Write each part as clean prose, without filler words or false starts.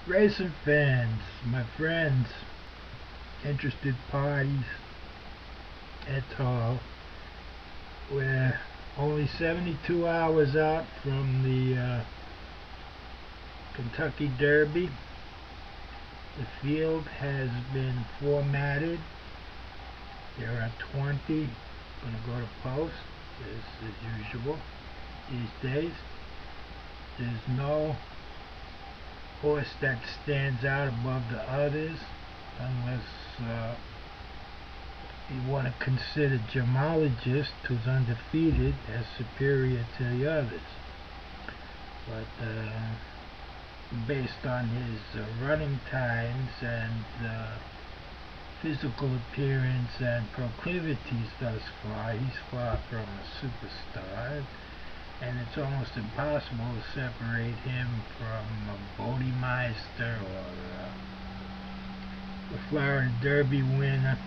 Racing fans, my friends, interested parties, et al. We're only 72 hours out from the Kentucky Derby. The field has been formatted. There are 20 going to go to post, as usual these days. There's no horse that stands out above the others unless you want to consider Gemologist, who's undefeated, as superior to the others. But based on his running times and physical appearance and proclivities thus far, he's far from a superstar, and it's almost impossible to separate him from a Bodemeister or the Florida Derby winner,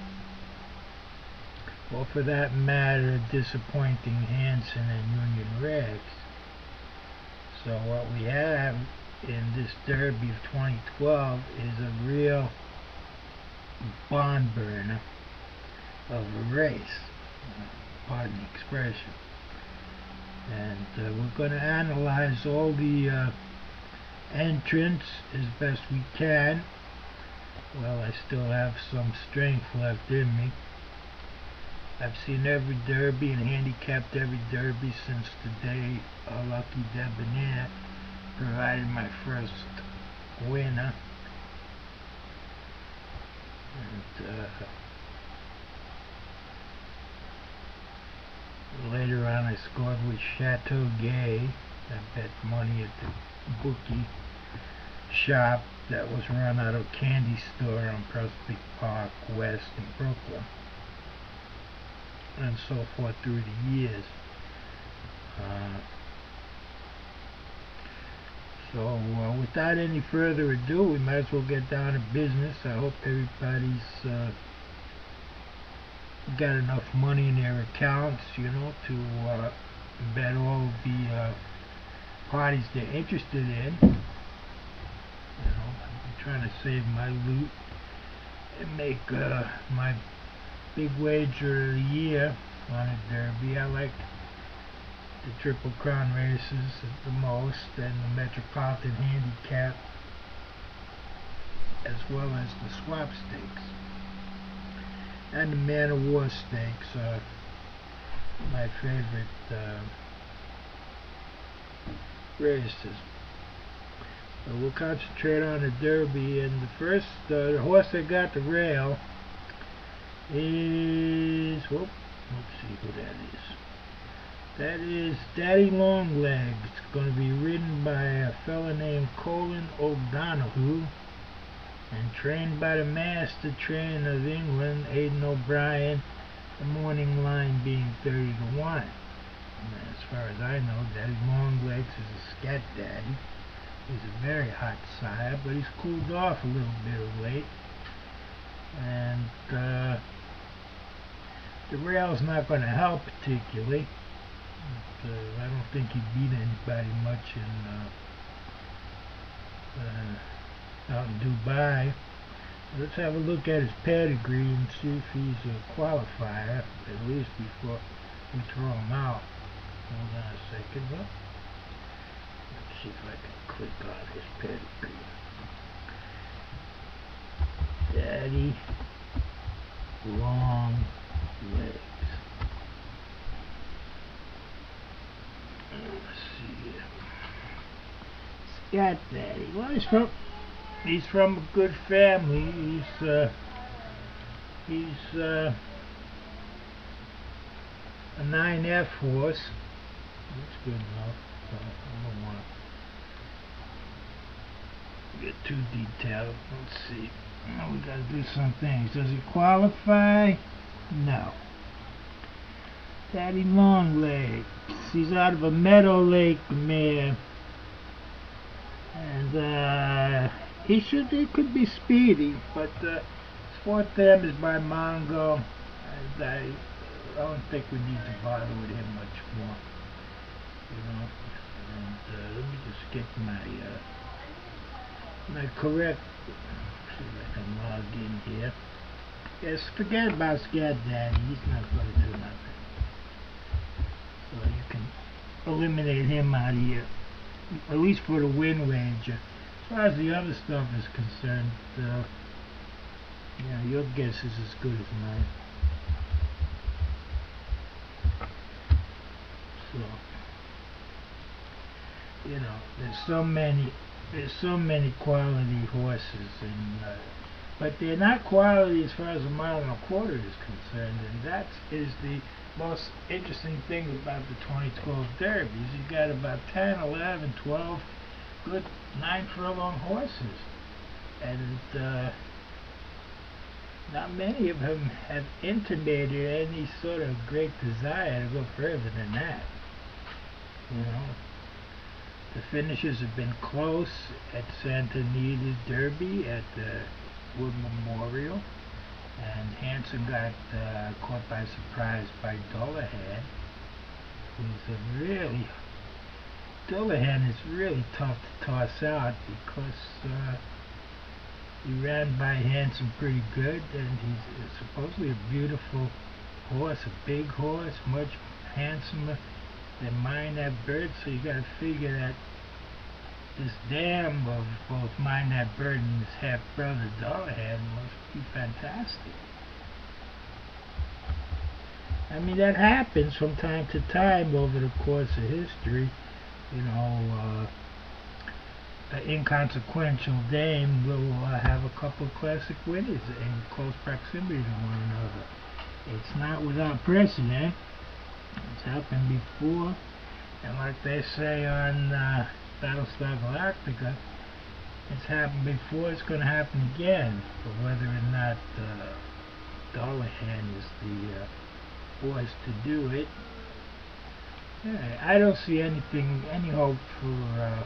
or for that matter, a disappointing Hanson and Union Rex. So what we have in this Derby of 2012 is a real barn burner of a race, pardon the expression. And we're going to analyze all the entrants as best we can. Well, I still have some strength left in me. I've seen every Derby and handicapped every Derby since the day Lucky Debonair provided my first winner. And later on I scored with Chateau Gay. I bet money at the bookie shop that was run out of a candy store on Prospect Park West in Brooklyn, and so forth through the years. So without any further ado, we might as well get down to business. I hope everybody's got enough money in their accounts, you know, to bet all the parties they're interested in. You know, I'm trying to save my loot and make my big wager of the year on a Derby. I like the Triple Crown races the most, and the Metropolitan Handicap, as well as the Swap Stakes. And the Man of War Stakes are my favorite races. So we'll concentrate on the Derby, and the first the horse that got the rail is, let's see who that is. That is Daddy Longlegs. It's going to be ridden by a fella named Colin O'Donoghue and trained by the master trainer of England, Aidan O'Brien, the morning line being 30 to 1. And as far as I know, Daddy Longlegs is a scat daddy. He's a very hot sire, but he's cooled off a little bit of late. And the rail's not going to help particularly. But, I don't think he beat anybody much out in Dubai. Let's have a look at his pedigree and see if he's a qualifier, at least before we throw him out. Hold on a second. Well, let's see if I can click on his pedigree. Daddy Long Legs. Let's see here. Scat Daddy. Well, he's from a good family. He's a 9F horse. That's good enough. I don't want to get too detailed. Let's see. Oh, we gotta do some things. Does he qualify? No. Daddy Longlegs. He's out of a Meadow Lake mare, and he could be speedy, but his fourth dam is by Mongo, and I don't think we need to bother with him much more, you know. And let me just get my my correct, see if I can log in here. Yes, forget about Scat Daddy, he's not going to do nothing. So you can eliminate him out of here, at least for the Wind Ranger. As far as the other stuff is concerned, yeah, your guess is as good as mine. So, you know, there's so many quality horses, and but they're not quality as far as a mile and a quarter is concerned, and that is the most interesting thing about the 2012 Derbies. You got about 10, 11, 12 good 9 furlong horses, and not many of them have intimated any sort of great desire to go further than that. You know, the finishes have been close at Santa Anita Derby, at the Wood Memorial, and Hanson got caught by surprise by Dullahan, who's a really, Dullahan is really tough to toss out because he ran by Hanson pretty good, and he's supposedly a beautiful horse, a big horse, much handsomer than Mine That Bird, so you gotta figure that this dam of both Mine That Bird and his half-brother Dullahan must be fantastic. I mean, that happens from time to time over the course of history. You know, an inconsequential dame will have a couple of classic winners in close proximity to one another. It's not without precedent. It's happened before, and like they say on Battlestar Galactica, it's happened before, it's going to happen again. But whether or not Dullahan is the horse to do it, yeah, I don't see any hope for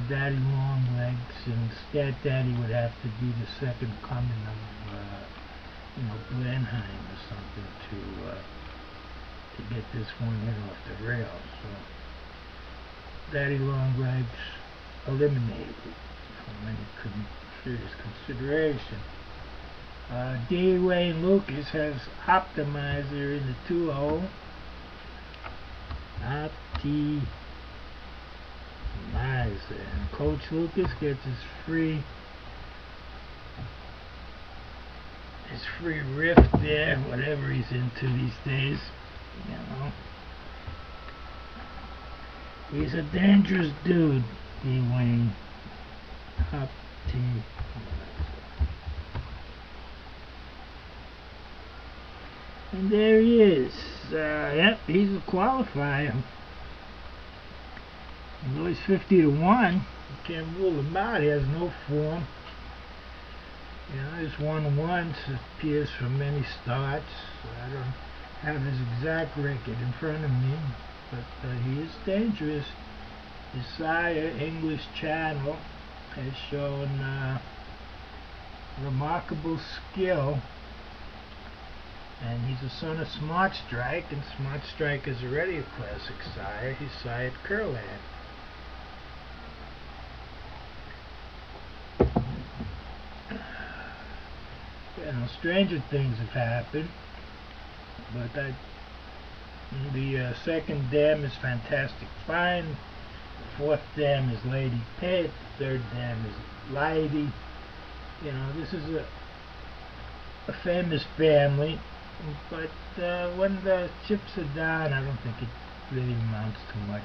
Daddy Longlegs, and Scat Daddy would have to be the second coming of you know, Blenheim or something to get this one hit off the rails. So Daddy Longlegs eliminated from any serious consideration. D. Wayne Lucas has Optimizer in the 2-0. Optimizer, and Coach Lucas gets his free rift there, whatever he's into these days. You know, he's a dangerous dude, D. Wayne. And there he is. Yep, he's a qualifier. Although he's 50 to 1, you can't rule him out. He has no form. You know, he's won once, it appears, from many starts. I don't have his exact record in front of me, but he is dangerous. His sire, English Channel, has shown remarkable skill, and he's a son of Smart Strike, and Smart Strike is already a classic sire. He sired Curland. You know, stranger things have happened, but the second dam is Fantastic Fine, the fourth dam is Lady Pitt, the third dam is Lighty. You know, this is a famous family, but when the chips are down, I don't think it really amounts to much.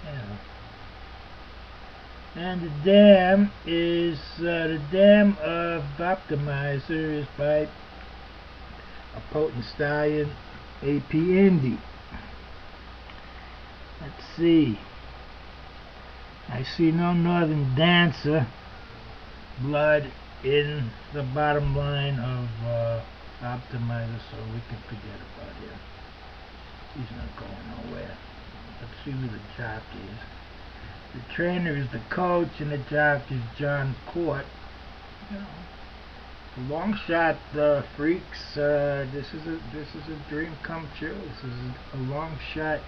You know. And the dam is the dam of Optimizer is by a potent stallion, AP Indy. Let's see. I see no Northern Dancer blood in the bottom line of Optimizer, so we can forget about him. He's not going nowhere. Let's see who the jockey is. The trainer is the coach, and the jockey is John Court. You know, the long shot freaks. This is a dream come true. This is a long shot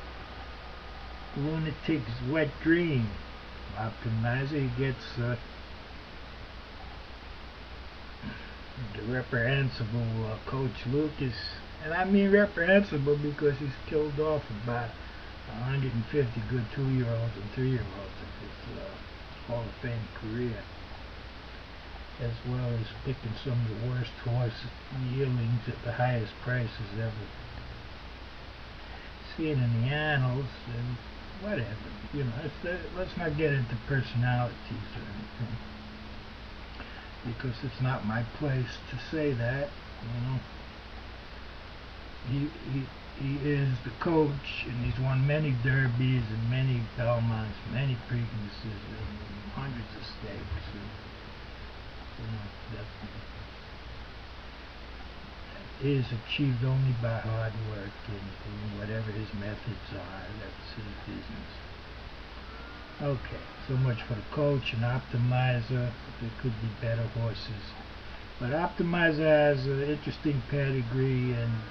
lunatic's wet dream. Optimizer, he gets the reprehensible Coach Lucas, and I mean reprehensible because he's killed off about 150 good 2-year-olds and 3-year-olds of his Hall of Fame career, as well as picking some of the worst horse yearlings at the highest prices ever seen in the annals, and whatever, you know, let's not get into personalities or anything, because it's not my place to say that, you know. He is the coach, and he's won many derbies and many Belmonts, many Preaknesses, and hundreds of stakes. And, you know, that is achieved only by hard work and whatever his methods are. That's his business. Okay, so much for the coach and Optimizer. There could be better horses, but Optimizer has an interesting pedigree, and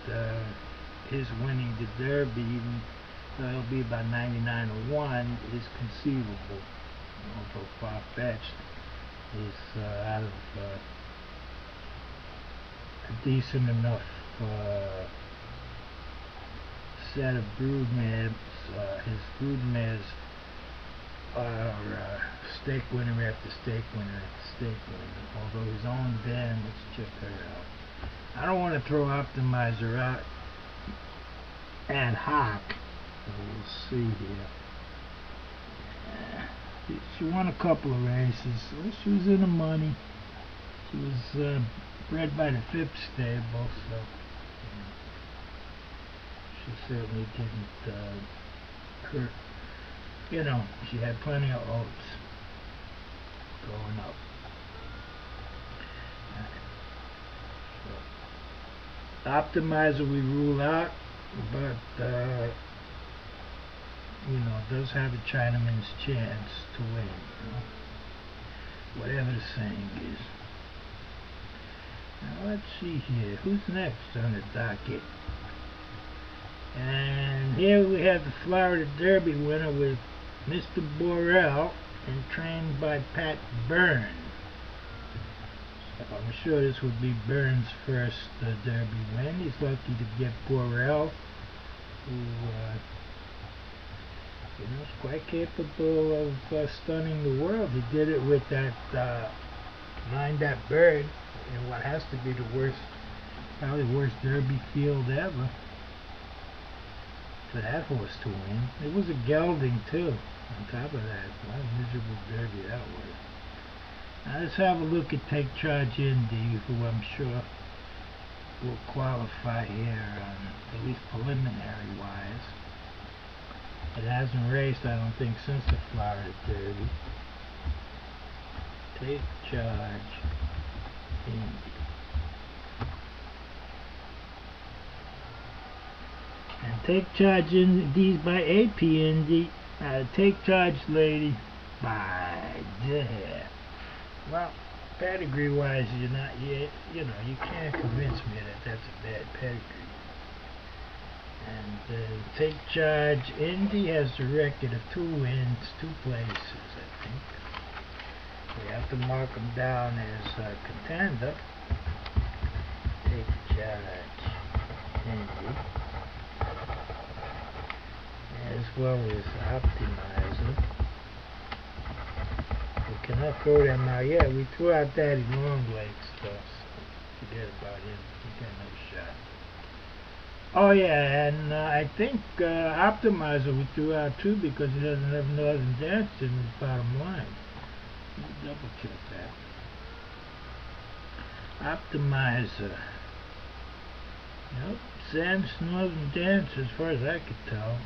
his winning the Derby, even though it'll be about 99-1, is conceivable, although far-fetched. Is out of a decent enough set of broodmares. His broodmares are stake winner after stake winner after stake winner, although his own band, let's check her out. I don't want to throw Optimizer out ad hoc. We'll see here. She won a couple of races. She was in the money. She was bred by the Phipps stable, so she certainly didn't hurt. You know, she had plenty of oats going up. So, Optimizer we rule out, but you know, does have a Chinaman's chance to win, you know? Whatever the saying is. Now let's see here, who's next on the docket? And here we have the Florida Derby winner with Mr. Borrell, and trained by Pat Byrne. So I'm sure this would be Byrne's first Derby win. He's lucky to get Borrell, who you know, is quite capable of stunning the world. He did it with that Mind That Bird in what has to be the worst, probably worst Derby field ever for that horse to win. It was a gelding too, on top of that. What a miserable Derby that was. Now let's have a look at Take Charge Indy, who I'm sure will qualify here, at least preliminary wise. It hasn't raced, I don't think, since the Florida Derby. Take Charge Indy. And Take Charge Indy by AP Indy. Take Charge Lady by there. Well, pedigree wise, you're not yet, you know, you can't convince me that that's a bad pedigree. And Take Charge Indy has a record of 2 wins, 2 places, I think. We have to mark him down as a contender. Take Charge Indy, as well as Optimizer. We cannot throw them out yet. We threw out Daddy Longlegs stuff, so forget about him. He got no shot. Oh yeah, and I think Optimizer we threw out too because he doesn't have Northern Dance in his bottom line. Double check that. Optimizer. Nope, Sam's Northern Dance as far as I could tell.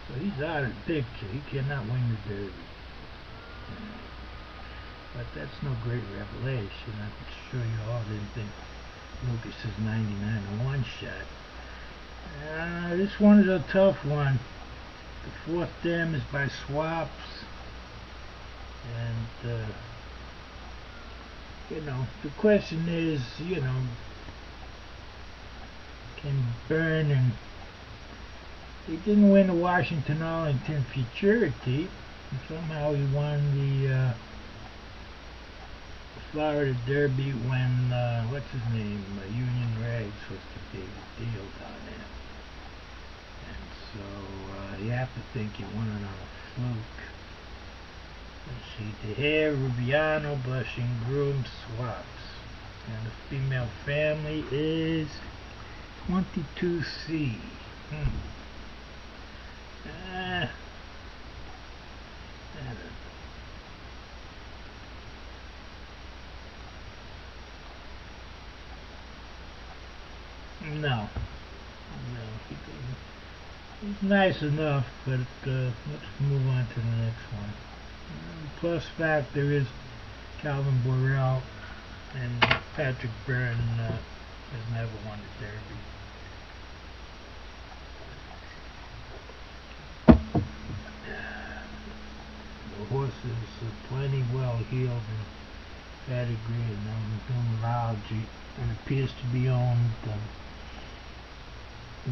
So he's out of the picture. He cannot win the Derby. But that's no great revelation. I'm sure you all didn't think Lucas's 99-1 shot. This one is a tough one. The 4th dam is by Swaps. And, you know, the question is, you know, can Byrne and He didn't win the Washington Arlington Futurity. Somehow he won the Florida Derby when, what's his name, Union Rags was the big deal down there. And so you have to think he won it on a fluke. Let's see, De Hair, Rubiano, Blushing Groom, Swaps. And the female family is 22C. No, he didn't. He's nice enough, but let's move on to the next one. The plus factor is Calvin Borel, and Patrick Byrne has never won the Derby. The horse is plenty well heeled and pedigree and numerology, and appears to be owned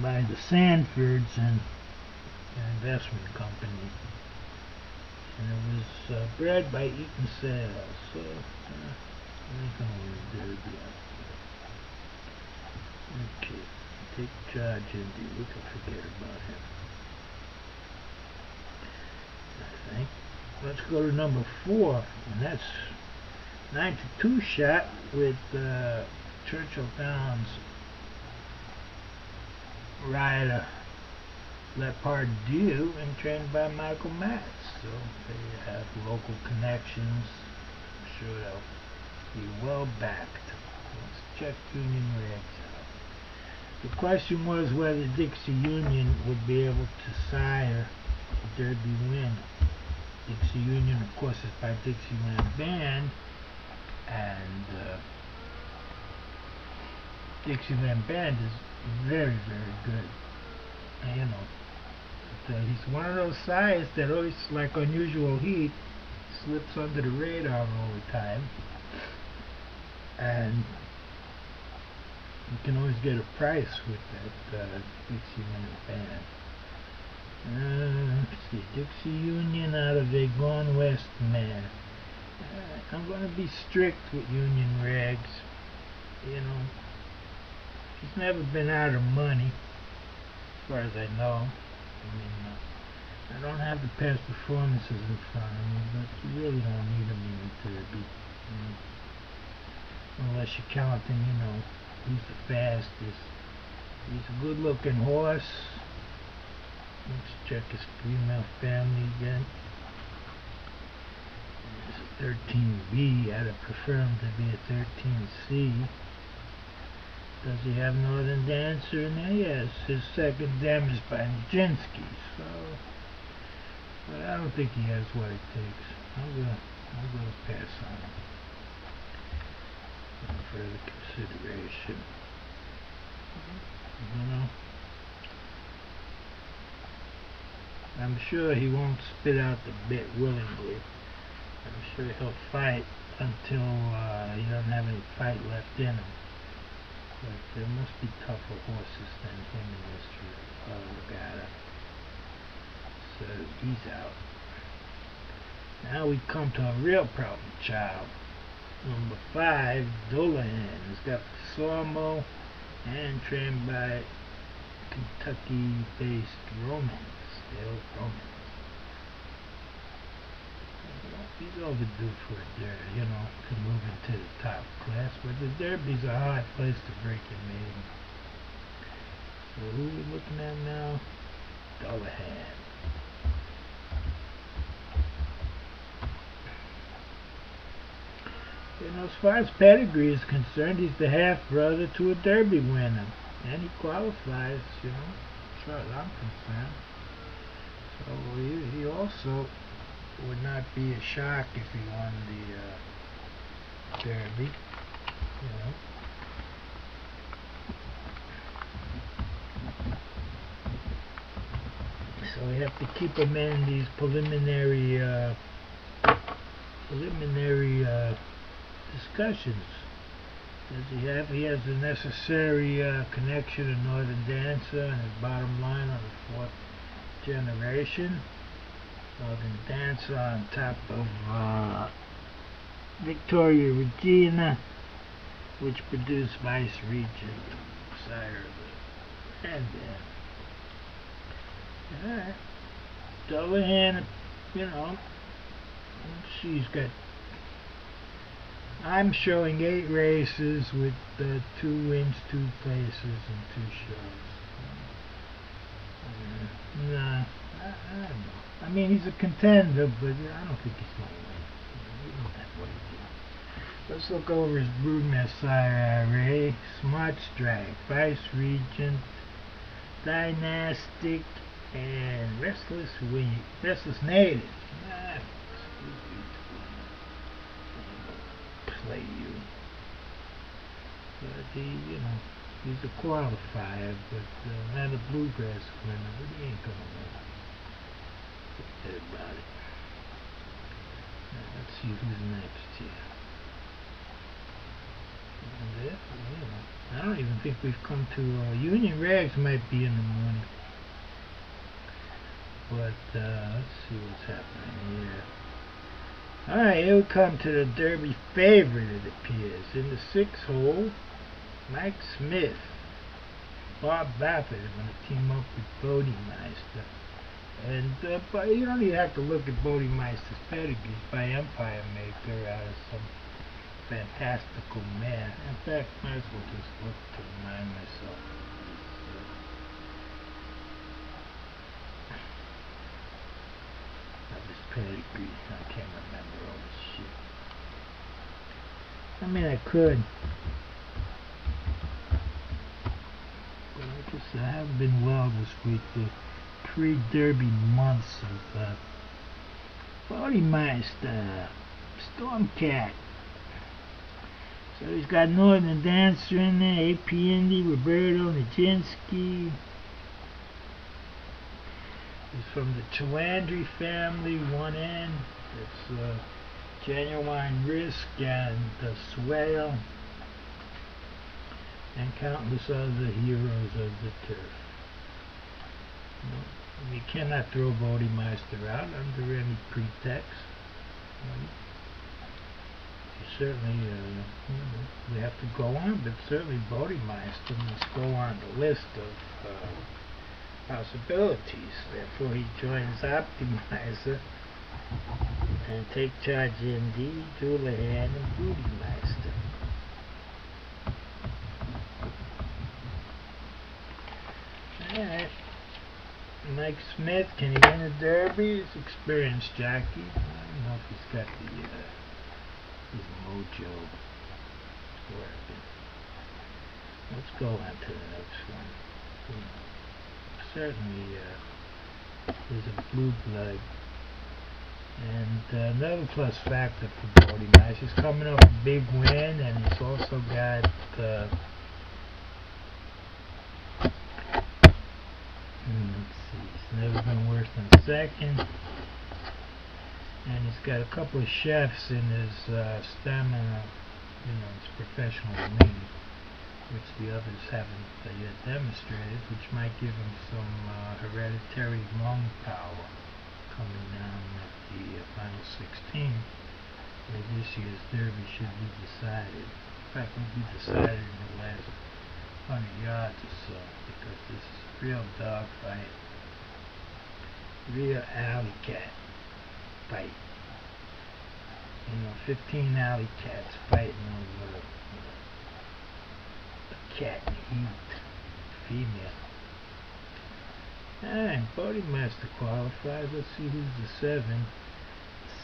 by the Sanfords and an investment company. And it was bred by Eaton Sales, so I ain't gonna win the Derby. Okay, take charge, Indy. We can forget about him, I think. Let's go to number 4, and that's 9-2 shot with Churchill Downs rider Lepardieu and trained by Michael Matz. So they have local connections. I'm sure they'll be well backed. Let's check Union Rags out. The question was whether Dixie Union would be able to sire a Derby win. Dixie Union, of course, is by Dixieland Band, and Dixieland Band is very, very good. And, you know, but, he's one of those sires that always, like Unusual Heat, slips under the radar all the time, and you can always get a price with that Dixieland Band. Let's see, Dixie Union out of a Gone West man. I'm going to be strict with Union Rags. You know, he's never been out of money, as far as I know. I mean, I don't have the past performances in front of me, but you really don't need him in the Derby. Unless you're counting, you know, who's the fastest. He's a good-looking horse. Let's check his female family again. It's a 13B. I'd have preferred him to be a 13C. Does he have Northern Dancer in there? Yes. His second dam is by Nijinsky. So, but I don't think he has what it takes. I'm gonna pass on him for further consideration. You know, I'm sure he won't spit out the bit willingly. I'm sure he'll fight until he doesn't have any fight left in him. But there must be tougher horses than him in history. Regatta. So he's out. Now we come to a real problem child. Number 5, Dolahan. He's got Sormo and trained by Kentucky-based Romans. Dale Romans. He's overdue for a Derby, you know, to move into the top class, but the Derby's a hard place to break your maiden. So who are we looking at now? Dolahan. You know, as far as pedigree is concerned, he's the half-brother to a Derby winner. And he qualifies, you know, as far as I'm concerned. So he also would not be a shock if he won the Derby, you know. So we have to keep him in these preliminary discussions. Does he have? He has the necessary connection to Northern Dancer, and his bottom line on the 4th generation. Northern Dancer on top of Victoria Regina, which produced Vice Regent, sire of the Grandin. Alright. The other hand, you know, she's got, I'm showing 8 races with 2 wins, 2 places, and 2 shows. Nah, I don't know. I mean, he's a contender, but I don't think he's going to win. He don't have what he did. Let's look over his Broodmare sire array. Smart Strike, Vice Regent, Dynastic, and Restless Native. Ah, play you. But he's a qualifier, but not a bluegrass winner, but he ain't gonna win. Forget about it. Now, let's see who's next here. I don't even think we've come to Union Rags might be in the morning. But let's see what's happening here. Alright, here we come to the Derby favorite, it appears. In the 6th hole, Mike Smith. Bob Baffert is going to team up with Bodemeister. And but you don't even have to look at Bodemeister's pedigree by Empire Maker out of some fantastical man. In fact, might as well just look to remind myself of his pedigree. I can't remember all this shit. I mean, I could, but I haven't been well this week. The pre-Derby months of Bodemeister, Stormcat. So he's got Northern Dancer in there, AP Indy, Roberto Nijinsky. He's from the Chalandri family, 1N. It's Genuine Risk and Swale, and countless other heroes of the turf. You cannot throw Bodemeister out under any pretext. Certainly, we have to go on, but certainly Bodemeister must go on the list of possibilities. Therefore, he joins Optimizer and take charge MD, Houlihan, and Bodemeister. Alright. Mike Smith, can he win a Derby? He's experienced jockey. I don't know if he's got the his mojo working. Let's go on to the next one. Certainly he's a blue blood. And another plus factor for Bodemeister. He's coming off a big win, and he's also got let's see, he's never been worse than second. And he's got a couple of chefs in his stamina, his professional league, which the others haven't yet demonstrated, which might give him some hereditary lung power coming down at the final 16. Where this year's Derby should be decided. In fact, it will be decided in the last 100 yards or so, because this is a real dogfight, real alley cat fight. 15 alley cats fighting over a cat in heat, female. Alright, Bodemeister qualifies. Let's see who's the 7.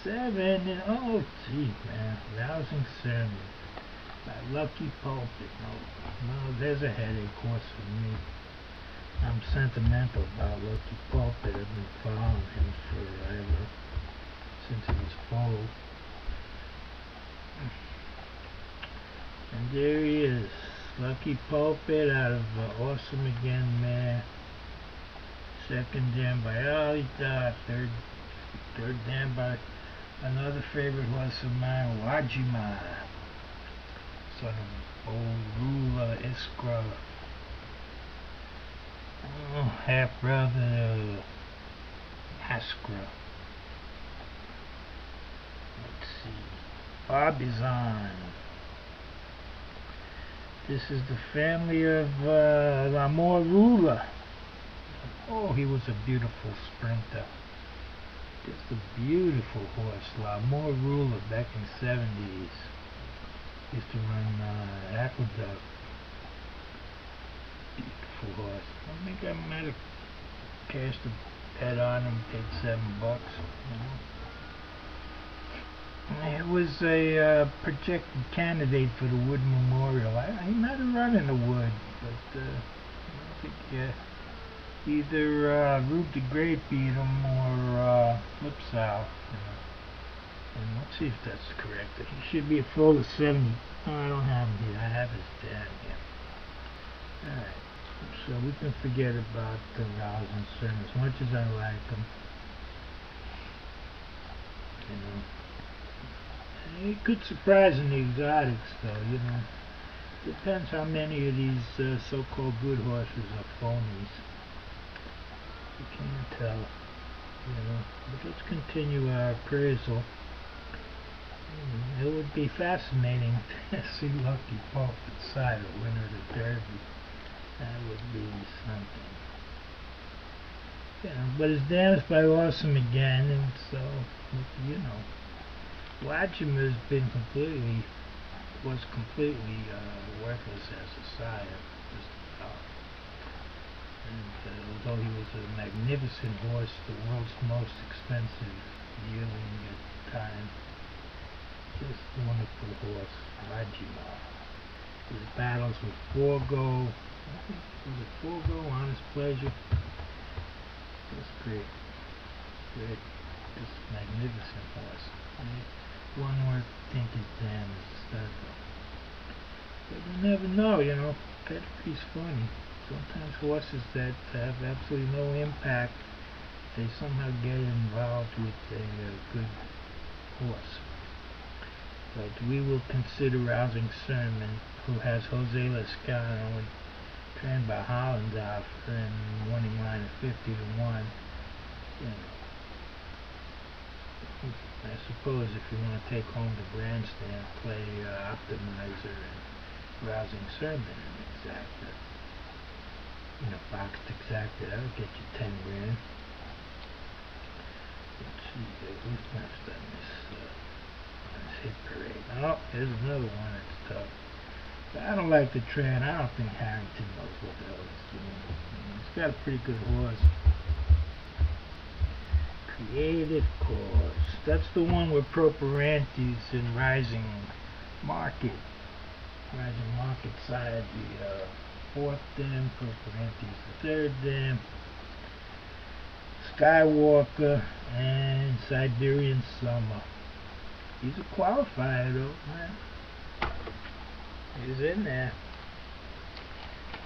7, and oh gee man, Rousing Sermon by Lucky Pulpit. No, there's a headache horse for me. I'm sentimental about Lucky Pulpit. I've been following him forever, since he was foaled. And there he is, Lucky Pulpit out of Awesome Again mare. Second down by Ali Dot. Third down by another favorite horse of mine, Wajima, son of Old ruler Iskra. Oh, half brother Askra. Let's see. Barbizon. This is the family of Lamor Ruler. Oh, he was a beautiful sprinter. Just a beautiful horse. Lamor Ruler back in the 70s. Used to run Aqueduct. Beautiful horse. I think I might have cashed a bet on him, paid $7. It was a projected candidate for the Wood Memorial. He might have run in the Wood, but I don't think either Rube the Great beat him or Flip South. And let's see if that's correct. He should be a full of 70. Oh, I don't have him here. I have his dad here. Alright. So we can forget about the Rouse and Cern as much as I like them. It could surprise in the exotics, though. Depends how many of these so-called good horses are phonies. You can't tell. But let's continue our appraisal. It would be fascinating to see Lucky Pope inside a winner of the Derby. That would be something. But it's damaged by Awesome again, and so, Vladimir's been completely worthless as a sire. And although he was a magnificent horse, the world's most expensive yearling at the time, just a wonderful horse, Vladimir. His battles with Forgo, was it Forgo, Honest Pleasure? That's great. Just magnificent horse. One where I think is damn is the stud though. But you never know, pedigree's funny. Sometimes horses that have absolutely no impact, they somehow get involved with a good horse. But we will consider Rousing Sermon, who has Jose Lescano and trained by Hollendorf and winning line of 50 to 1. I suppose if you want to take home the grandstand, play Optimizer and Rousing Sermon and Exacta. Boxed Exacta, that'll get you 10 grand. Let's see, who's next on this hit parade? Oh, there's another one that's tough. But I don't like the trend. I don't think Harrington knows what the hell he's doing. He's got a pretty good horse. Creative Cause. That's the one where Properantes in Rising Market side, the fourth dam, Properantes the third dam, Skywalker, and Siberian Summer. He's a qualifier though, man. He's in there.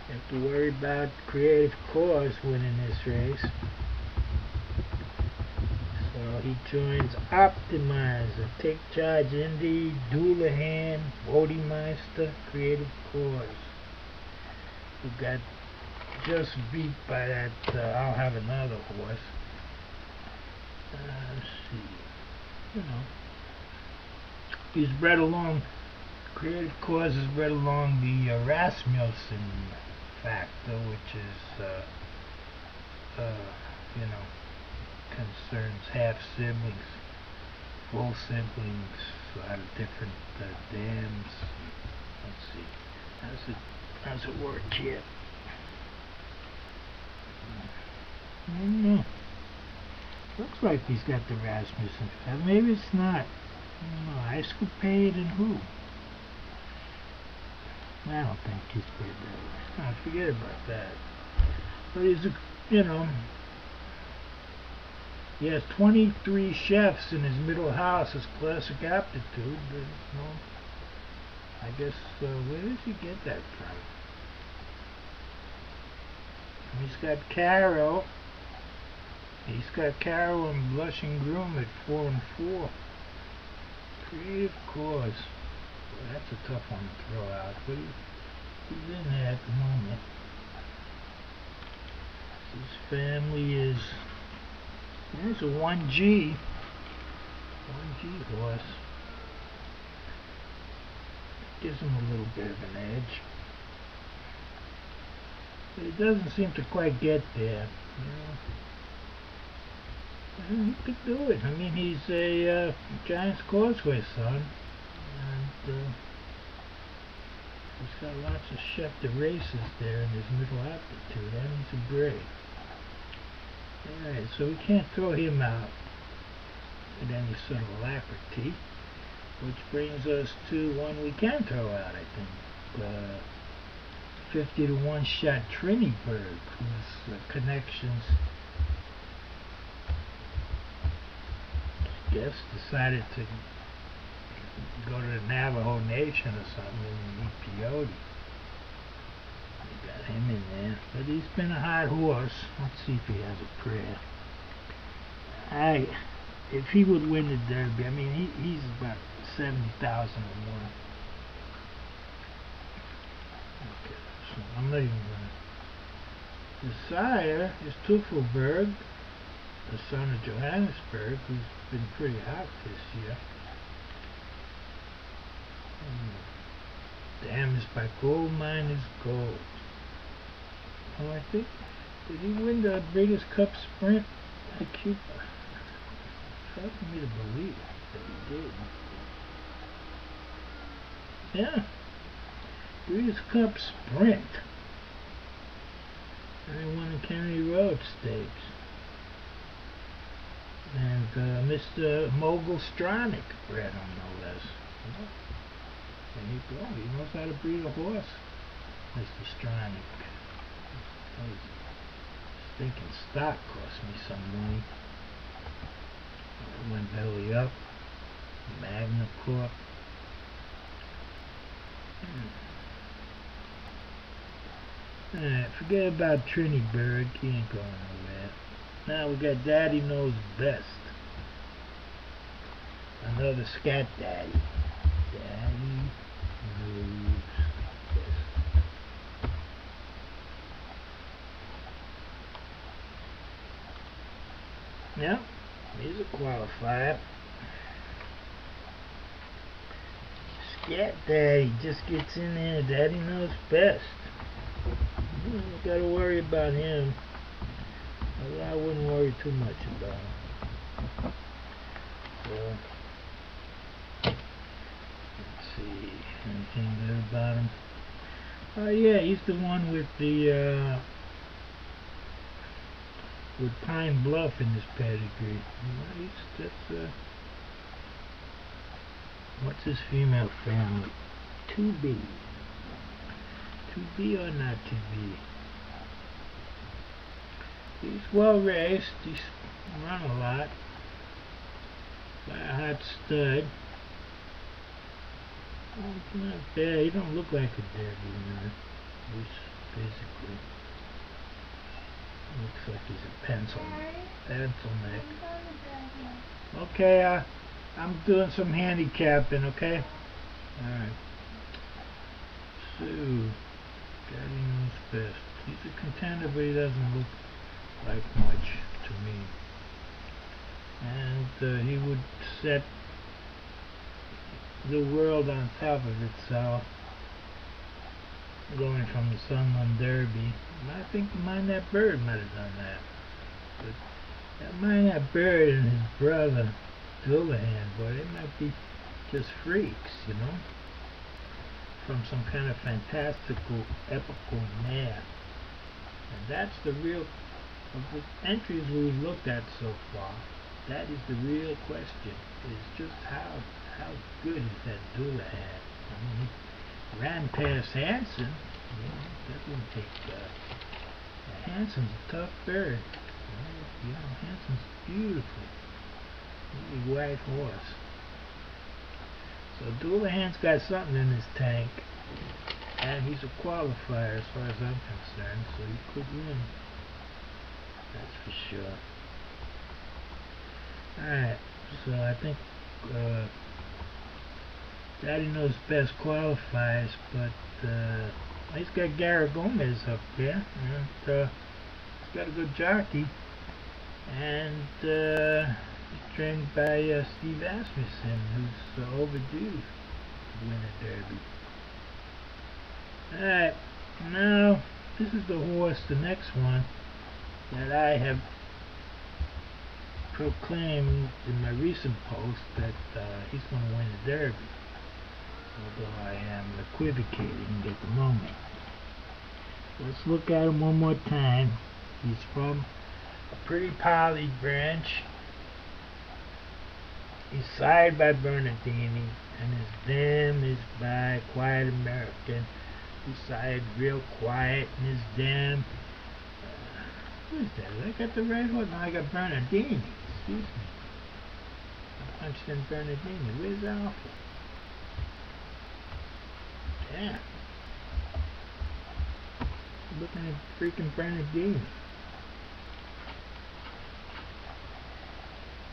You have to worry about Creative Cause winning this race. So he joins Optimizer, Take Charge Indy, Doulahan, Bodymeister, Creative Cause. Who got just beat by that I'll Have Another horse. Let's see. He's bred along, Creative Cause is bred along the Rasmussen factor, which is, concerns half siblings, full siblings, out of different dams. Let's see, how's it work here? I don't know. Looks like he's got the Rasmussen factor. Maybe it's not. I don't know. Escapade and who? I don't think he's bred that way. Forget about that. But he's he has 23 chefs in his middle house as classic aptitude, but I guess, where does he get that from? He's got Caro. He's got Caro and Blushing Groom at 4 and 4. Creative Cause. Well, that's a tough one to throw out, but he's in there at the moment. His family is, there's a 1G horse. Gives him a little bit of an edge. But it doesn't seem to quite get there, you know. And he could do it. I mean, he's a Giants Causeway son, and he's got lots of Schefter races there in his middle aptitude, and he's a grade. Alright, so we can't throw him out with any sort of alacrity, which brings us to one we can throw out, I think. 50 to 1 shot Triniberg, whose connections, I guess, decided to go to the Navajo Nation or something and meet Peyote. We got him in there, but he's been a hot horse. Let's see if he has a prayer. If he would win the Derby, I mean, he's about 70,000 or more. Okay, so I'm not even gonna. The sire is Teufelberg, the son of Johannesburg, who's been pretty hot this year. Damaged by gold miners gold. Oh, I think, did he win the Breeders' Cup Sprint? It's hard for me to believe that he did. Yeah. Breeders' Cup Sprint. And he won the Kennedy Road Stakes. And Mr. Mogul Stronach bred him, no less. There you go. He knows how to breed a horse, Mr. Stronach. His stinking stock cost me some money. I went belly up. Magna Corp. Alright, forget about Triniberg. He ain't going nowhere. Now we got Daddy Knows Best. Another scat daddy. Daddy Knows Best. Yeah, he's a qualifier. Scat Daddy just gets in there. Daddy Knows Best. You don't gotta worry about him. Although I wouldn't worry too much about him. So, let's see, anything good about him? Oh yeah, he's the one with the with Pine Bluff in his pedigree. That's what's his female family? 2B. 2B or not 2B? He's well raced. He's run a lot. By a hot stud. Oh, it's not bad. He don't look like a derby winner. At least physically. Looks like he's a pencil neck. Okay, I'm doing some handicapping, okay? Alright. So, Daddy Knows Best. He's a contender, but he doesn't look like much to me. And he would set the world on top of itself, going from the Sunland Derby. I think Mind That Bird might have done that. But that Mind That Bird and his brother Dullahan, boy, they might be just freaks, you know, from some kind of fantastical, epical mare. And that's the real, of the entries we've looked at so far, that is the real question, is just how good is that Dullahan? I mean, he ran past Hanson, you know, that wouldn't take, Hanson's a tough bird, you know, Hanson's beautiful, really white horse. So Dullahan's got something in his tank, and he's a qualifier as far as I'm concerned, so he could win. That's for sure. Alright, so I think Daddy knows best qualifiers, but he's got Garrett Gomez up there, and he's got a good jockey, and he's trained by Steve Asmussen, who's overdue to win a Derby. Alright, now this is the horse, the next one, that I have proclaimed in my recent post that he's going to win the Derby, although I am equivocating at the moment. Let's look at him one more time. He's from a Pretty Polly branch. He's sired by Bernardini, and his dam is by Quiet American. He's sired Real Quiet, and his dam, who is that? Did I got the right horse? No, I got Bernardini. Excuse me. I punched in Bernardini. Where's Alpha? Yeah. Looking at freaking Bernardini.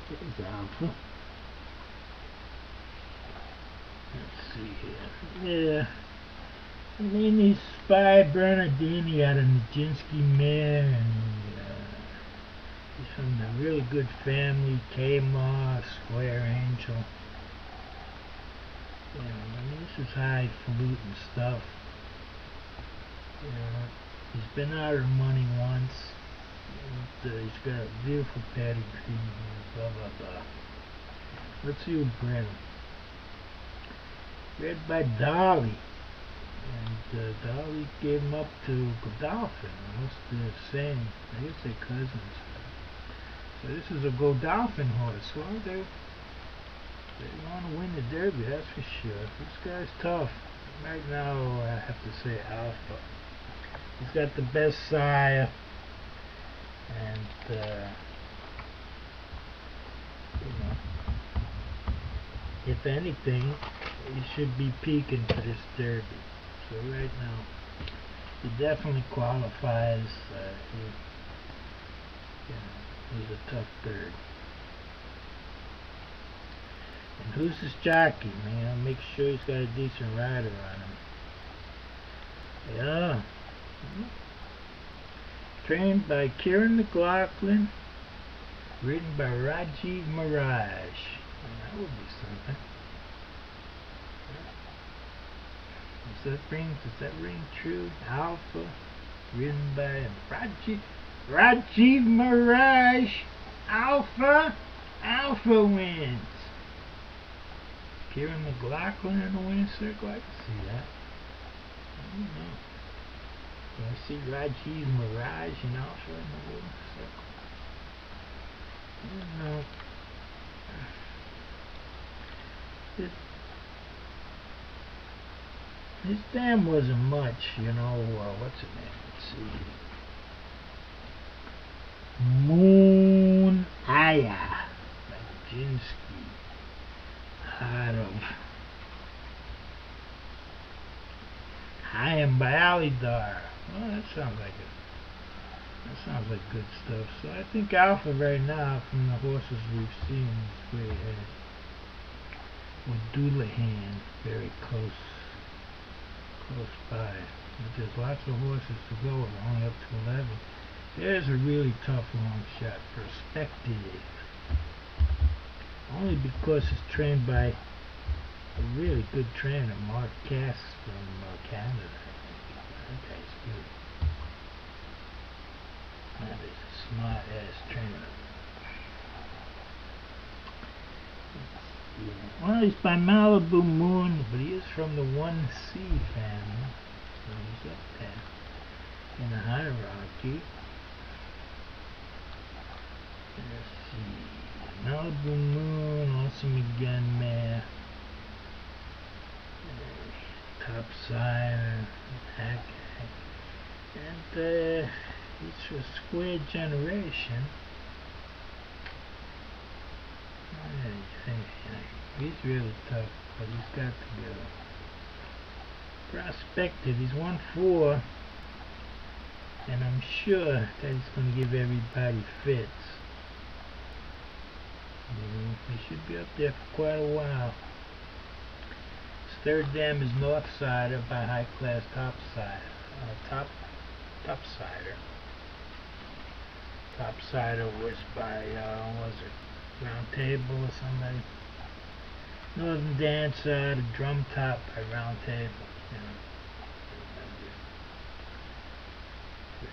There's Alpha. Let's see here. Yeah. I mean, he's by Bernardini out of Nijinsky mare, and he's from a really good family, Kmart, Square Angel. You know, I mean, this is highfalutin stuff. You know, he's been out of the money once, and he's got a beautiful pedigree, and blah blah blah. Let's see who bred him. Bred by Dolly. And Dolly gave him up to Godolphin. Most of the same. I guess they're cousins. So this is a Godolphin horse. Well, they want to win the Derby, that's for sure. This guy's tough. Right now, I have to say Alpha. He's got the best sire, and you know, if anything, he should be peaking for this Derby. So right now, he definitely qualifies. He's a tough bird. And who's this jockey, man? Make sure he's got a decent rider on him. Yeah. Trained by Kieran McLaughlin, written by Rajiv Mirage. Well, that would be something. Does that ring true? Alpha, written by Rajiv Mirage. Alpha wins. Kieran McLaughlin in the winning circle. I can see that. I don't know. Do I see Rajiv Mirage and Alpha in the winning circle? I don't know. His dam wasn't much, you know. What's her name? Let's see. Moon Aya Baginski out of I Am by Alidar. Well, that sounds like good stuff. So I think Alpha right now, from the horses we've seen, is way ahead. With Doulahan very close by. But there's lots of horses to go. We're only up to 11. There's a really tough long shot, Perspective. Only because it's trained by a really good trainer, Mark Cass from Canada. That guy's good. That is a smart ass trainer. Well, he's by Malibu Moon, but he is from the 1C family. So he's up there in the hierarchy. Let's see. Malibu Moon, Awesome Again Mare. Top Sire, Hack. And he's a Square Generation. He's really tough, but he's got to go. Prospective, he's 1-4, and I'm sure that he's going to give everybody fits. He should be up there for quite a while. Third dam is Northsider by High Class Topsider. Topsider was by, was it Round Table or somebody? Northern Dancer, Drum Top by Round Table. You know,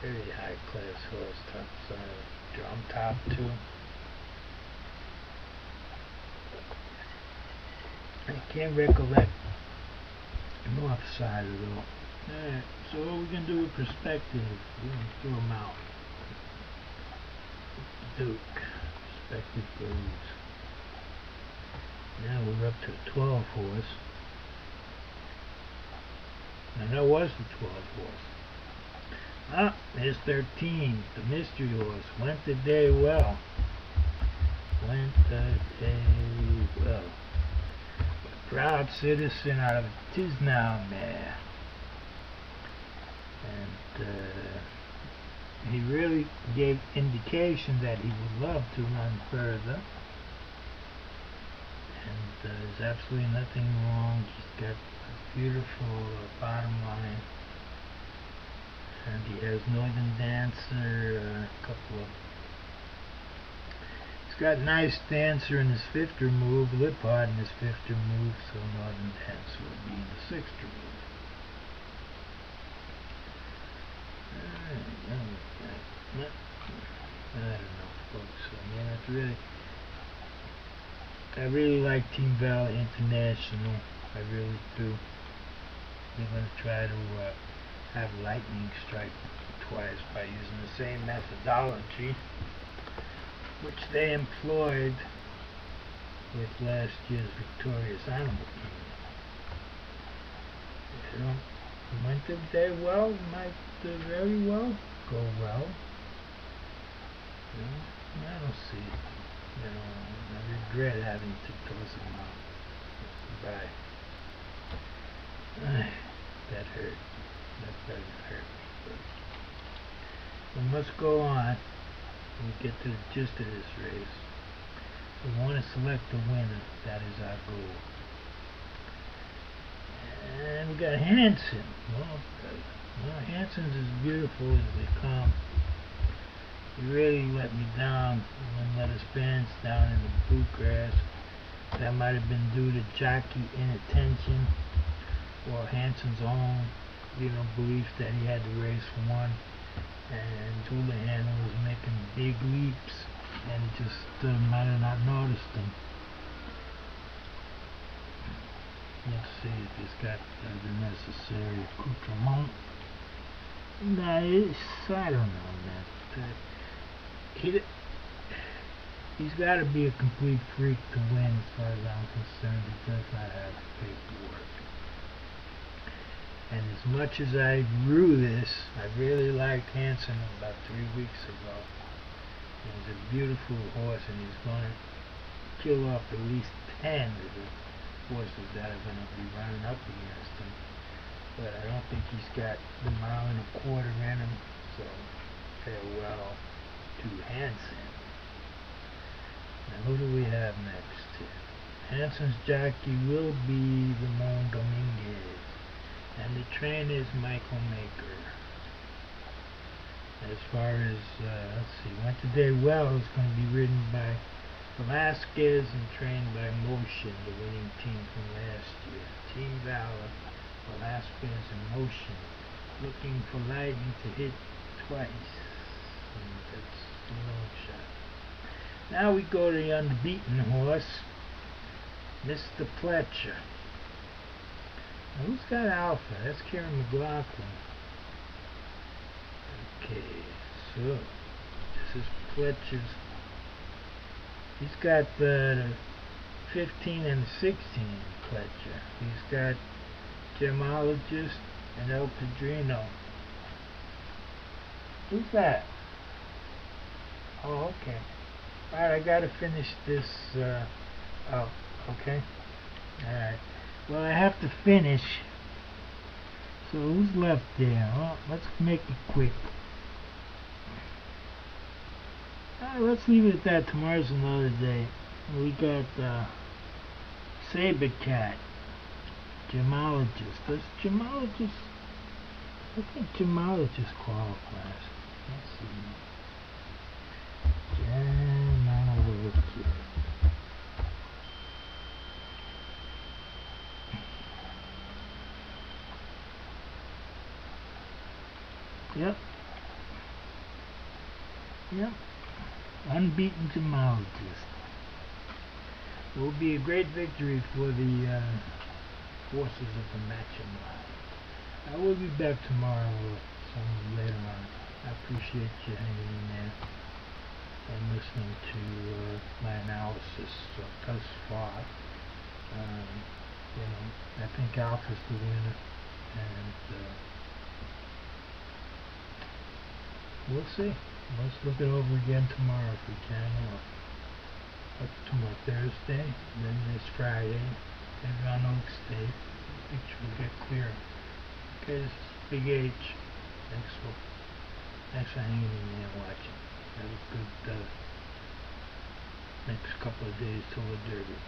very high class horse, Topsider. Drum Top too. I can't recollect Northsider though. Alright, so what we're going to do with perspective, we're going to throw them out. Duke, perspective goes. Now we're up to the 12 horse. And that was the 12 horse. Ah, there's 13, the mystery horse. Went the day well. Went the day well. Proud citizen out of Tisnow mare. And he really gave indication that he would love to run further. And there's absolutely nothing wrong. He's got a beautiful bottom line. And he has Northern Dancer, a couple of... He's got Nice Dancer in his fifth remove, Liphard in his fifth remove, so Northern Dancer will be in the sixth remove. I don't know, folks. I mean, it's really... I really like Team Valley International. I really do. They're going to try to have lightning strike twice by using the same methodology which they employed with last year's Victorious Animal Kingdom. You know, went the day well, might very well go well. You know, I don't see it. You know, I regret having to toss him out. Goodbye. That hurt. That does hurt me. We must go on and get to the gist of this race. We want to select the winner. That is our goal. And we got Hanson. Well, Hanson's as beautiful as they come. He really let me down and let us fans down in the bluegrass. That might have been due to jockey inattention or Hanson's own, belief that he had the race won. And Houlihan was making big leaps, and he just might have not noticed them. Let's see if he's got the necessary accoutrement. Nice. I don't know, man. He's got to be a complete freak to win, as far as I'm concerned. He does not have the paperwork. And as much as I grew this, I really liked Hanson about 3 weeks ago. He's a beautiful horse, and he's going to kill off at least 10 of the horses that are going to be running up against him. But I don't think he's got the 1.25 miles in him, so farewell to Hanson. Now who do we have next here? Hanson's jockey will be Ramon Dominguez, and the trainer is Michael Maker. As far as, let's see, Went Today Well is going to be ridden by Velasquez and trained by Motion, the winning team from last year. Team Valor, Velasquez and Motion, looking for lightning to hit twice. And that's a long shot. Now we go to the unbeaten horse, Mr. Pletcher. Now who's got Alpha? That's Kieran McLaughlin. Okay, so this is Pletcher's. He's got the 15 and 16 Pletcher. He's got Gemologist and El Padrino. Who's that? Oh, okay. Alright, I gotta finish this. Oh, okay. Alright. Well, I have to finish. So who's left there? Well, let's make it quick. Let's leave it at that. Tomorrow's another day. We got Saber Cat, Gemologist. Does gemologist... I think gemologist qualifies. Let's see. Gemologist. Yep. Yep. Unbeaten gemologist. It will be a great victory for the forces of the Machinima. I will be back tomorrow or some later on. I appreciate you hanging in there and listening to my analysis thus far. You know, I think Alpha's the winner, and we'll see. Let's look it over again tomorrow if we can, or up tomorrow Thursday, and then this Friday, maybe on Oak State. The picture will get clearer. Okay, this is Big H. Thanks for hanging in there and watching. Have a good next couple of days till the Derby.